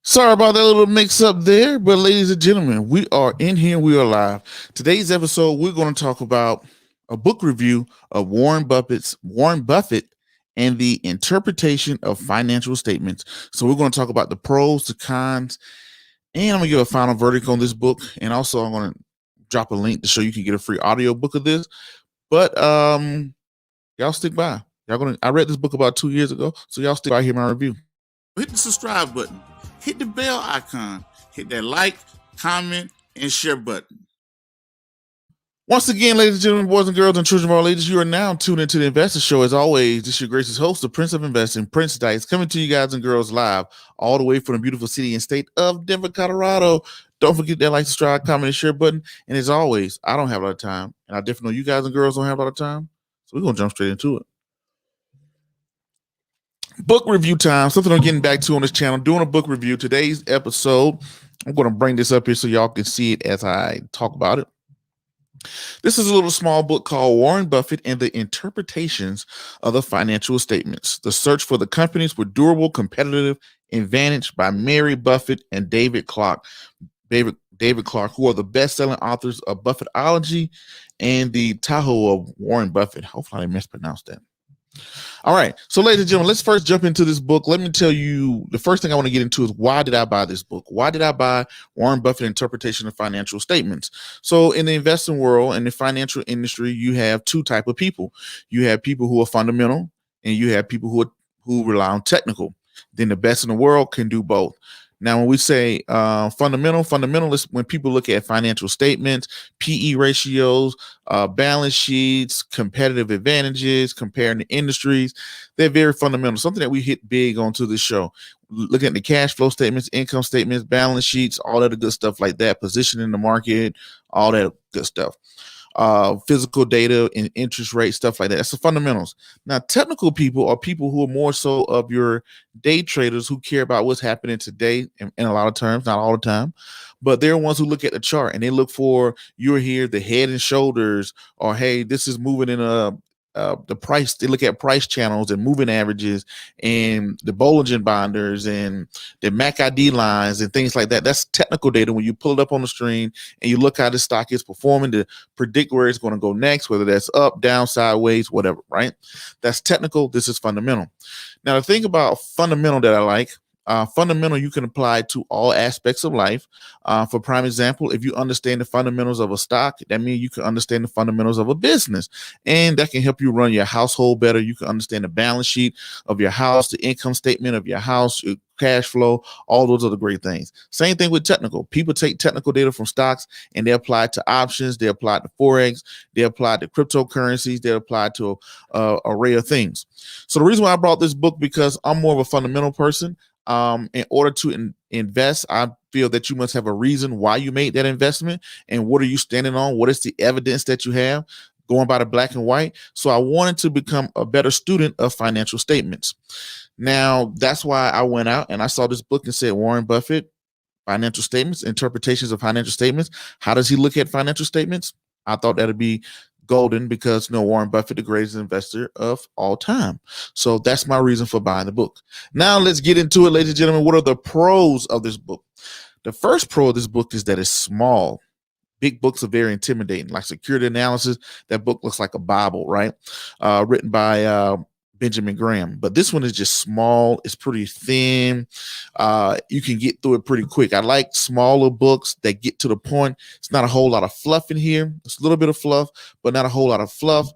Sorry about that little mix up there, but ladies and gentlemen, we are in here. We are live. Today's episode, we're going to talk about a book review of Warren Buffett and the interpretation of financial statements. So we're going to talk about the pros, the cons, and I'm going to give a final verdict on this book. And also I'm going to drop a link to show you can get a free audio book of this. But y'all stick by. I read this book about 2 years ago, so y'all stick by, hear my review. Hit the subscribe button, hit the bell icon, hit that like, comment, and share button. Once again, ladies and gentlemen, boys and girls, and children of all ages, you are now tuned into the Investor Show. As always, this is your gracious host, the Prince of Investing, Prince Dykes, coming to you guys and girls live all the way from the beautiful city and state of Denver, Colorado. Don't forget that like, subscribe, comment, and share button. And as always, I don't have a lot of time, and I definitely know you guys and girls don't have a lot of time, so we're going to jump straight into it. Book review time, something I'm getting back to on this channel, doing a book review. Today's episode, I'm going to bring this up here so y'all can see it as I talk about it. This is a little small book called Warren Buffett and the Interpretations of the Financial Statements, The Search for the Companies with Durable Competitive Advantage by Mary Buffett and David Clark. David Clark, who are the best-selling authors of Buffettology and the Tahoe of Warren Buffett. Hopefully I mispronounced that. All right. So, ladies and gentlemen, let's first jump into this book. Let me tell you, the first thing I want to get into is why did I buy this book? Why did I buy Warren Buffett Interpretation of Financial Statements? So in the investing world and the financial industry, you have two type of people. You have people who are fundamental and you have people who rely on technical. Then the best in the world can do both. Now, when we say fundamental is when people look at financial statements, PE ratios, balance sheets, competitive advantages, comparing the industries. They're very fundamental, something that we hit big onto this show. Looking at the cash flow statements, income statements, balance sheets, all that good stuff like that, position in the market, all that good stuff. Physical data and interest rate, stuff like that. That's the fundamentals. Now, technical people are people who are more so of your day traders who care about what's happening today in a lot of terms, not all the time, but they're ones who look at the chart and they look for you're here, the head and shoulders, or hey, this is moving in the price. They look at price channels and moving averages and the Bollinger Bonders and the MACD lines and things like that. That's technical data when you pull it up on the screen and you look how the stock is performing to predict where it's going to go next, whether that's up, down, sideways, whatever, right? That's technical. This is fundamental. Now, the thing about fundamental that I like, fundamental you can apply to all aspects of life. For prime example, if you understand the fundamentals of a stock, that means you can understand the fundamentals of a business, and that can help you run your household better. You can understand the balance sheet of your house, the income statement of your house, your cash flow, all those other great things. Same thing with technical. People take technical data from stocks and they apply it to options, they apply it to forex, they apply it to cryptocurrencies, they apply it to an array of things. So the reason why I brought this book, because I'm more of a fundamental person. In order to invest, I feel that you must have a reason why you made that investment and what are you standing on? What is the evidence that you have going by the black and white? So I wanted to become a better student of financial statements. Now, that's why I went out and I saw this book and said, Warren Buffett, financial statements, interpretations of financial statements. How does he look at financial statements? I thought that'd be golden because Warren Buffett, the greatest investor of all time. So that's my reason for buying the book. Now let's get into it, ladies and gentlemen. What are the pros of this book? The first pro of this book is that it's small. Big books are very intimidating, like Security Analysis. That book looks like a Bible, right? Written by Benjamin Graham. But this one is just small. It's pretty thin. You can get through it pretty quick. I like smaller books that get to the point. It's not a whole lot of fluff in here. It's a little bit of fluff, but not a whole lot of fluff.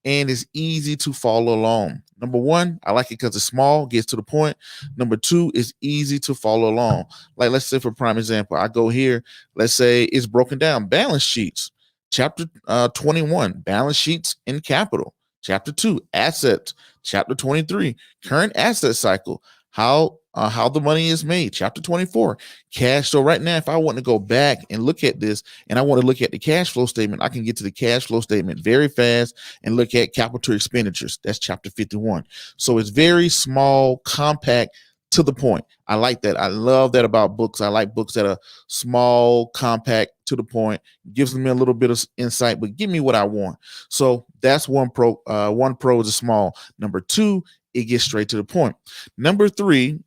And it's easy to follow along. Number one, I like it because it's small, gets to the point. Number two, it's easy to follow along. Like, let's say for prime example, I go here. Let's say it's broken down. Balance sheets. Chapter 21, balance sheets in capital. Chapter 2, assets. Chapter 23, current asset cycle. How the money is made. Chapter 24, cash. So right now, if I want to go back and look at this and I want to look at the cash flow statement, I can get to the cash flow statement very fast and look at capital expenditures. That's chapter 51. So it's very small, compact, to the point. I like that. I love that about books. I like books that are small, compact, to the point, gives me a little bit of insight, but give me what I want. So that's one pro. One pro is a small. Number two, it gets straight to the point. Number three,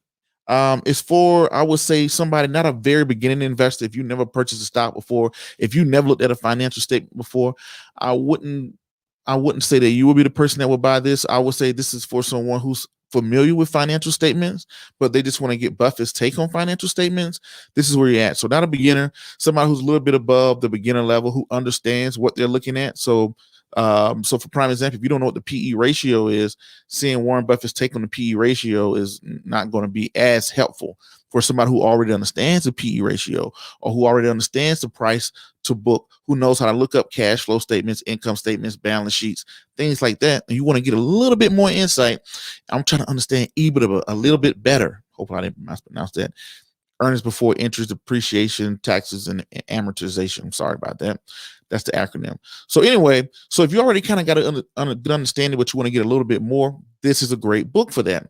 It's for, I would say, somebody not a very beginning investor. If you never purchased a stock before, if you never looked at a financial statement before, I wouldn't I wouldn't say that you would be the person that would buy this. I would say this is for someone who's familiar with financial statements, but they just want to get Buffett's take on financial statements. This is where you're at. So not a beginner, somebody who's a little bit above the beginner level, who understands what they're looking at. So for prime example, if you don't know what the PE ratio is, seeing Warren Buffett's take on the PE ratio is not going to be as helpful for somebody who already understands the PE ratio, or who already understands the price to book, who knows how to look up cash flow statements, income statements, balance sheets, things like that. And you want to get a little bit more insight. I'm trying to understand EBITDA a little bit better. Hope I didn't mispronounce that. Earnings before interest, depreciation, taxes, and amortization. I'm sorry about that. That's the acronym. So anyway, so if you already kind of got a good understanding, but you want to get a little bit more, this is a great book for that.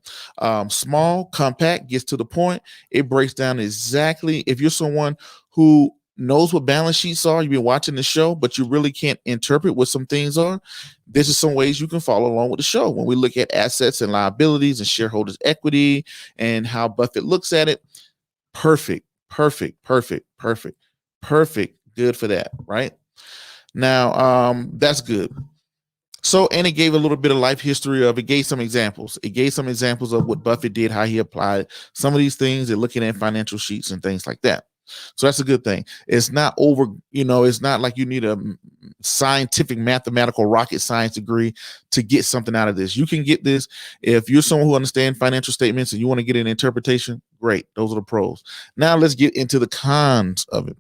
Small, compact, gets to the point. It breaks down exactly, if you're someone who knows what balance sheets are, you've been watching the show, but you really can't interpret what some things are, this is some ways you can follow along with the show. When we look at assets and liabilities and shareholders' equity and how Buffett looks at it, perfect, perfect, perfect, perfect, perfect. Good for that, right? Now, that's good. So, and it gave a little bit of life history of it, gave some examples. It gave some examples of what Buffett did, how he applied some of these things. They're looking at financial sheets and things like that. So that's a good thing. It's not over, it's not like you need a scientific, mathematical, rocket science degree to get something out of this. You can get this if you're someone who understands financial statements and you want to get an interpretation. Great. Those are the pros. Now let's get into the cons of it.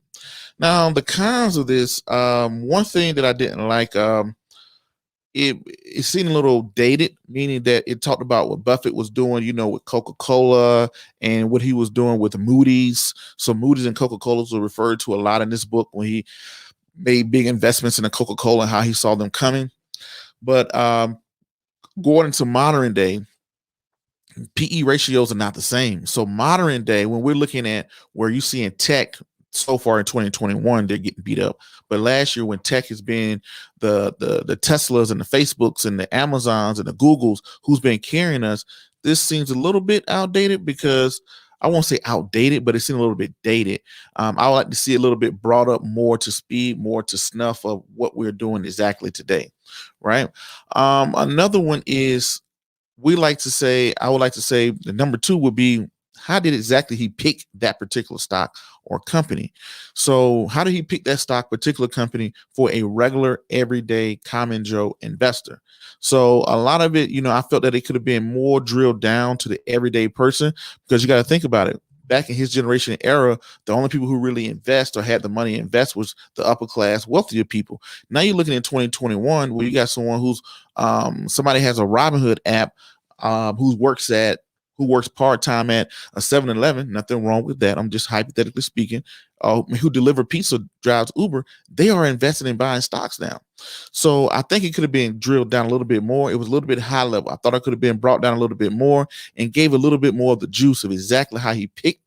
Now, the cons of this, one thing that I didn't like, it seemed a little dated, meaning that it talked about what Buffett was doing, with Coca-Cola, and what he was doing with Moody's. So Moody's and Coca-Cola were referred to a lot in this book when he made big investments in the Coca-Cola and how he saw them coming. But going into modern day, PE ratios are not the same. So modern day, when we're looking at where you see in tech, so far in 2021, they're getting beat up. But last year, when tech has been the Teslas and the Facebooks and the Amazons and the Googles who's been carrying us, this seems a little bit outdated, because I won't say outdated, but it seems a little bit dated. I would like to see a little bit brought up more to speed, more to snuff of what we're doing exactly today, right? Another one is, I would like to say the number two would be, how did exactly he pick that particular stock or company? So how did he pick that stock, particular company, for a regular, everyday, common Joe investor? So a lot of it, I felt that it could have been more drilled down to the everyday person, because you got to think about it. Back in his generation era, the only people who really invest or had the money to invest was the upper class, wealthier people. Now you're looking at 2021, where you got someone who's somebody has a Robinhood app, who works part-time at a 7-Eleven, nothing wrong with that. I'm just hypothetically speaking, who deliver pizza, drives Uber, they are investing in buying stocks now. So I think it could have been drilled down a little bit more. It was a little bit high level. I thought it could have been brought down a little bit more and gave a little bit more of the juice of exactly how he picked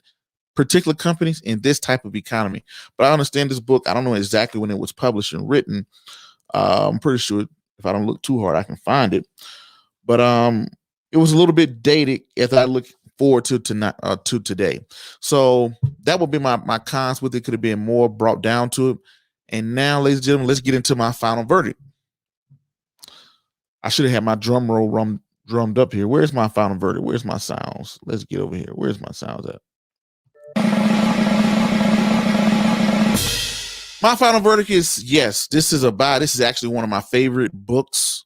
particular companies in this type of economy. But I understand this book. I don't know exactly when it was published and written. I'm pretty sure if I don't look too hard, I can find it. But it was a little bit dated as I look forward to today. So that would be my cons with it. Could have been more brought down to it. And now, ladies and gentlemen, let's get into my final verdict. I should have had my drum roll drummed up here. Where's my final verdict? Where's my sounds? Let's get over here. Where's my sounds at? My final verdict is yes, this is a buy. This is actually one of my favorite books.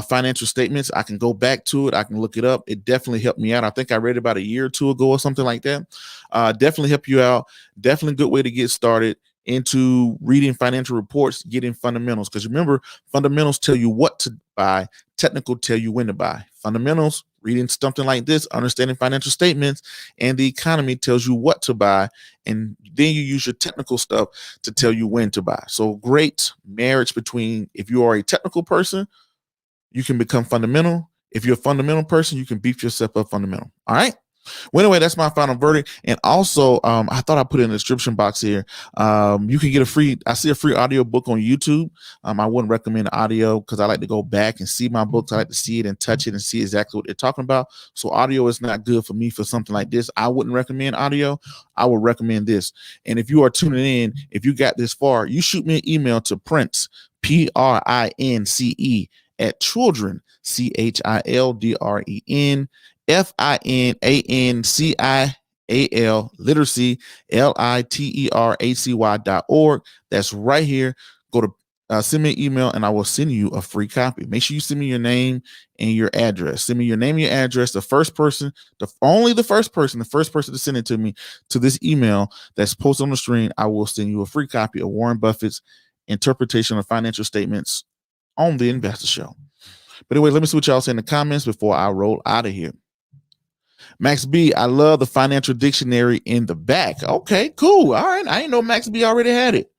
Financial statements. I can go back to it. I can look it up. It definitely helped me out. I think I read it about a year or two ago or something like that. Definitely help you out. Definitely a good way to get started into reading financial reports, getting fundamentals. Because remember, fundamentals tell you what to buy. Technical tell you when to buy. Fundamentals, reading something like this, understanding financial statements and the economy, tells you what to buy. And then you use your technical stuff to tell you when to buy. So great marriage between, if you are a technical person, you can become fundamental. If you're a fundamental person, you can beef yourself up fundamental. All right. Well, anyway, that's my final verdict. And also, I thought I put it in the description box here. You can get I see a free audio book on YouTube. I wouldn't recommend audio because I like to go back and see my books. I like to see it and touch it and see exactly what they're talking about. So audio is not good for me for something like this. I wouldn't recommend audio. I would recommend this. And if you are tuning in, if you got this far, you shoot me an email to Prince, PRINCE, at children, CHILDREN, FINANCIAL, literacy, LITERACY.org. That's right here. Go to send me an email and I will send you a free copy. Make sure you send me your name and your address. Send me your name and your address. The first person to send it to me to this email that's posted on the screen, I will send you a free copy of Warren Buffett's Interpretation of Financial Statements on the Investor Show. But anyway, let me see what y'all say in the comments before I roll out of here. Max B, I love the financial dictionary in the back. Okay, cool. All right. I didn't know Max B already had it.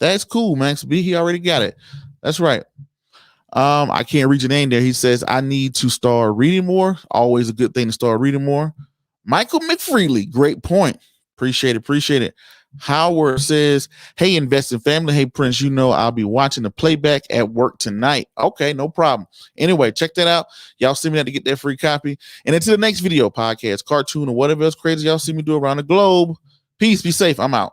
That's cool, Max B. He already got it. That's right. I can't read your name there. He says, I need to start reading more. Always a good thing to start reading more. Michael McFreely, great point. Appreciate it. Howard says, hey, investing family. Hey, Prince, I'll be watching the playback at work tonight. Okay, no problem. Anyway, check that out. Y'all see me how to get that free copy. And until the next video, podcast, cartoon, or whatever else crazy y'all see me do around the globe. Peace, be safe. I'm out.